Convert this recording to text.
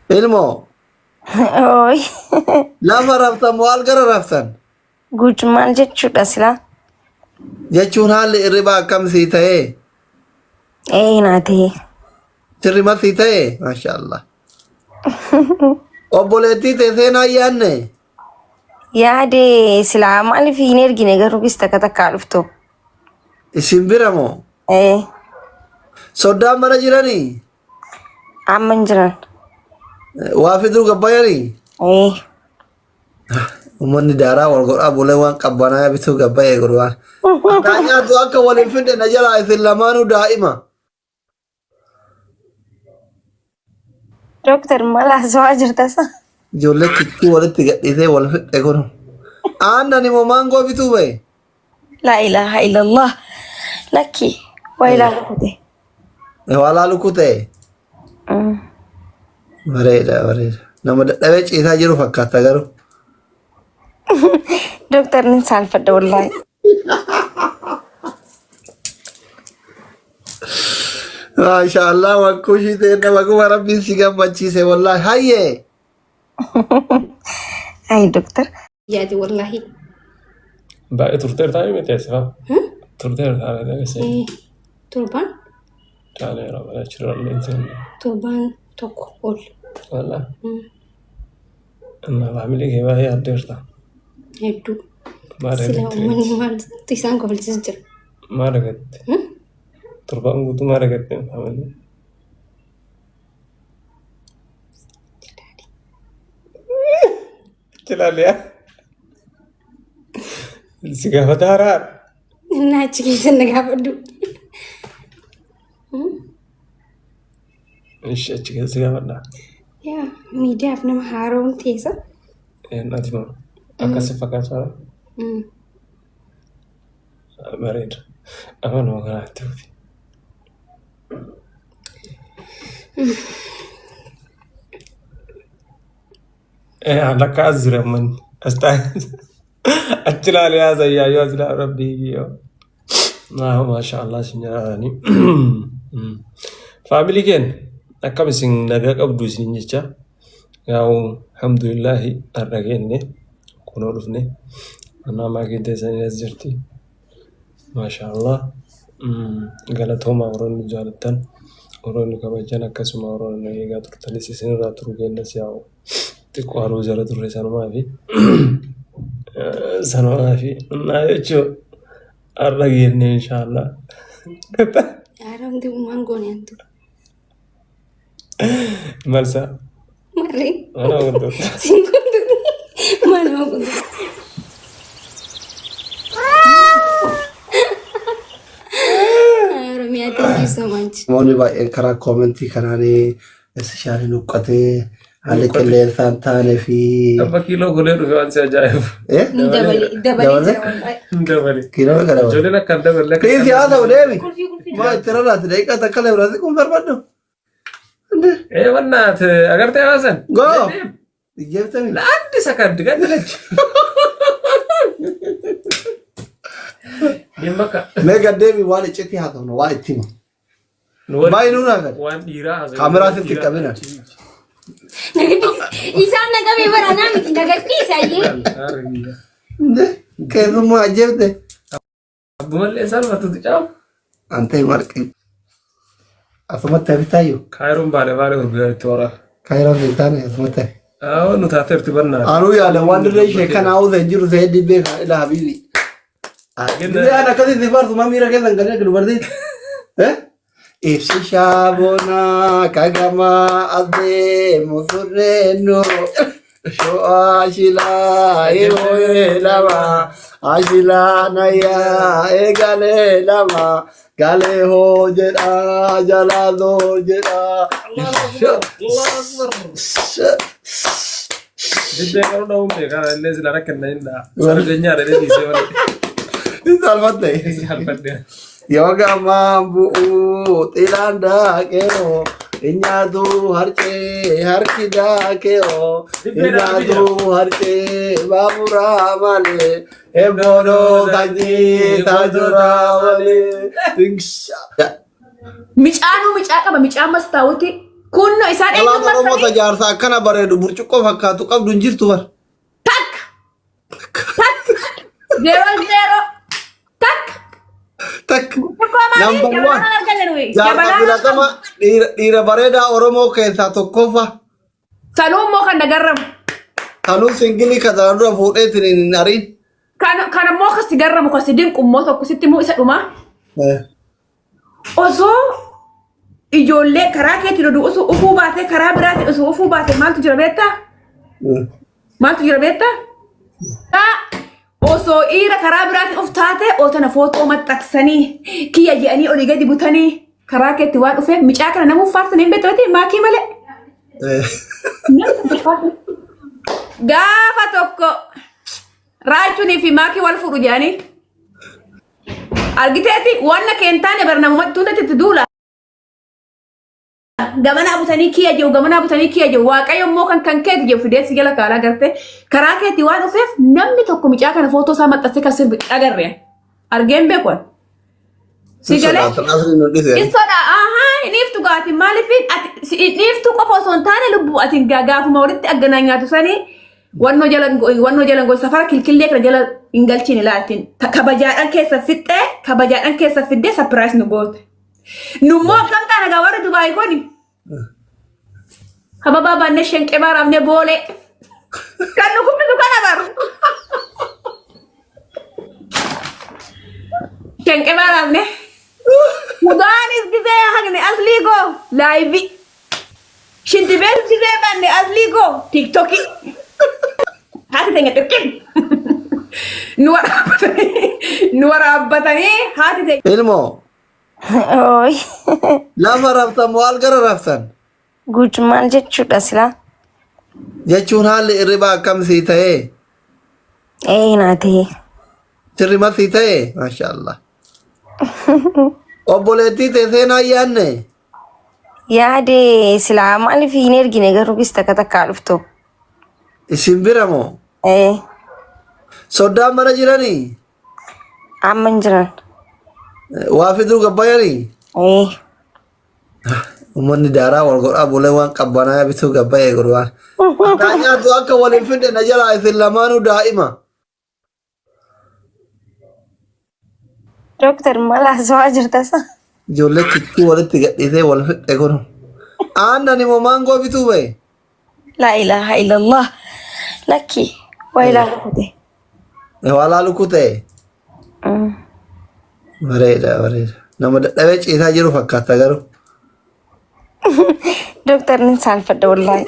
ilmo Oi. lama raftan maal gara raftan Guutummaan jechuudha silaa. jechuun haalli irriba akkamsii ta'e Naati. sirrimatti ta'e maashaallah obboleettii teesseen ayyaanne Yaade silaa maaliif hin ergine garuu gista takka dhuftu. isin bira moo Eh, soddaan mana jiranii amma hin jiran. waa fiduu gabbayanii Eh, ummanni daaraa wal godhaa bulee waan qabbanaa bituu gabbayee godhaa akka nyaatu akka waliin fidde na jalaa isin lamaanuu daa'ima Doktor malas waa jirtasa. ijoollee kichuu walitti gadhiisee wal fidhe kun aannan immoo maangoo bituu bahe La ilaha illallah. Laki. Waa ilaalu kute. walaa lukuu ta'e bareeda bareeda nama dadhabee ciisaa jiru fakkaata garuu Doktor nin saalfadha wallahi. maashaallah wakkuushii ta'e nama kuma rabbiin si gammachiise wallahi hayyee Ay doktor. Jadi wallahi. Baik turter tadi mesti asal. Turter tadi lagi sih. Turban? Tadi orang ada cerita lensin. Turban tokol. Wala. Amma family ke bayi ada cerita. Hedu. Mare Sila ket. umani mal tisan kol jisjer. Mare ket. Turban gua tu mare ket family. Cila lihat. Siapa tarat? Na ciki sen naga padu. Insya Allah siapa dah. Ya, media apna haron tesa. Nanti mau. Akan sepakat soal. Married. Apa nama kan itu? Ada kazir man. Astag. Acila lihat saya ya acila Rabbi yo. Nah, masya Allah senyarani. Family kan. Akka sing naga qabdu isin jecha yaa'u alhamdulillahi arragenne kunoo dhufne anama keessan as jirti masha Allah galatooma warroonni jaalattan warroonni kabajan akkasuma warroonni eegaa turtanis isin irraa turu kennas yaa'u xiqqoo haroo jala turre sanumaa fi naa jechuu arragenne insha Allah Aram di mango ni antu. malsa Mari. mana untuk Singkundu. Mana kundu. Romia, thank you so much. namoonni baay'een karaa koomentii kanaanii isishaanin uqqatee haalli qilleensaan taane fi apa kilo golee dhufe waan si ajaa'ibu Ni dabali wallahi. dabali kiiloo gara ijoolleen akka dabalee akka Please yaa ta'u deemi. Maa itti rarraati daqiiqaa takka leebiraati kun barbaddu. Wannat agartee haasan Goo. Ijjeeftami. la'aaddi sakaddi gaddilachi dhimbakka Mee gaddeemi waan iccitii haa ta'u waan itti hima. Baay'ee nuun haa ta'u. waan dhiiraa haasa'u Kaameraatti qabina. Isaan nagamee baranaa miti nagadhiisa iyyee. Keessummaa ajjeefte. abbumallee salphatutu caamu Antee marqi. Asumatti hafitaayyuu. kaayiroon baale gurguraa itti waraab Kaayiroon hin taane asumatti hafi. nu taateerti bannaa Anuu yaala waan dirree ishee kan haa'uusa hin jiru ta'ee dibbee kan ila habiibi. Dirree aan akkasitti faarsu maa miira keessan kan eegdu dubartiiti. Ibsi shaabonaa kagamaa adeemu surreennu sho'aa shilaa yeroo lama ashilaa nayyaa eegalee lama galee hoo jedhaa jalaa loo jedhaa. dibbee garuu dha'uun beekaa illee sila rakkanna hin dha'a sarganyaa dhadhee dhiisee malee Salfatte. halfadde Yoga mambu tilaan daakeo inyaatu harcee harki daakeo inyaatu harcee baaburaa malee eboodoo kanjii taajuraa malee. Micaanu micaa qaba micaa mastaawuti Kunno isaan Kalau Oromoo tajaajila akkana bareedu burcuqqoo fakkaatu qabdu hin jirtu bar. Tak. 00 tak. Tak. Number 1. Jaarsa filatama dhiira bareedaa Oromoo keessaa tokkoffaa. Saluun moo kan dagarramu. Kanuu singilii kataan dura fuudheetiin hin ariin. Kan ammoo kasi garramu kasi dinqummoo tokko sitti muu isa dhumaa. Osoo ijoollee karaa keetiin oduu osoo ufuu baatee karaa biraatiin osoo ufuu baatee maaltu jira beektaa? Maaltu jira beektaa? Osoo dhiira karaa biraatiin of taatee ootana footoo maxxansanii kiyya je'anii olii gadi butanii karaa keetti waan dhufeef micaa kana namuuf faarsan hin beektu maakii malee. Gaafa tokko raachuunii fi maakii wal fuudhu jedhanii argiteeti wanna keentaane barnamumatti tuutatti duula. Gamanaa butanii kiyya jiru gamanaa butanii kiyya jiru waaqayyo immoo kan keeti jiru fideessi jala kaalaa gartee karaa keetti waan dhufeef namni tokko micaa kana footoo isaa maxxansee kan sirbi agarree argeen beekuun. Sigalee isoodha iniiftu gaati maaliifin iniiftu qofa osoo hin taane lubbuu ati gaafuma walitti agganaa nyaatu sanii wannoo jalan gosa safara kilkillee kana jala hin galchine laatiin kabajaadhaan keessa fiddee sapiraayis nu goote. Nummoo akkam taana gaa warri Dubaay kuni. Hababaa baannee shenqee baaraafnee boolee. Kan nu kuffisu kana baru. Shenqee baaraafnee. Mudaanis gisee hagne aslii goo laayivi. Shintibees gisee banne aslii goo tiktoki. Haati teenya dhirqin. Nu waraabbatanii haati teenya. Ilmoo. Oi. Lafa raftan moo algara raftan? Guutummaan jechuudha silaa. Jechuun haalli irribaa akkamsii ta'ee? Naa ta'e. Sirrimasii ta'ee? Maashaallah. Obboleettii teessee naa yaadne? Yaade silaa maaliif hin ergine garuu gis takka dhuftu. Isin bira moo? Soddaan mana jiranii? Amma hin jiran. Waa fiduu gabbayanii? Uummanni daaraa wal godhaa bulee waan qabbanaa bituu gabbayee godhu. Naa nyaatu akka waliin fide na jalaa isin lamaanuu daa'ima. Doktor maal haasawaa jirtasa? Ijoollee kikkii walitti gadhiisee wal fidhe kunu. Aannan immoo maangoo bituu bahe? La ilaha illallah. Lakki waa ilaalu kute. Waa ilaalu kute? Bareeda. Nama dadhabee ciisaa jiru fakkaata garuu. Doktorni saalfadha wallahi.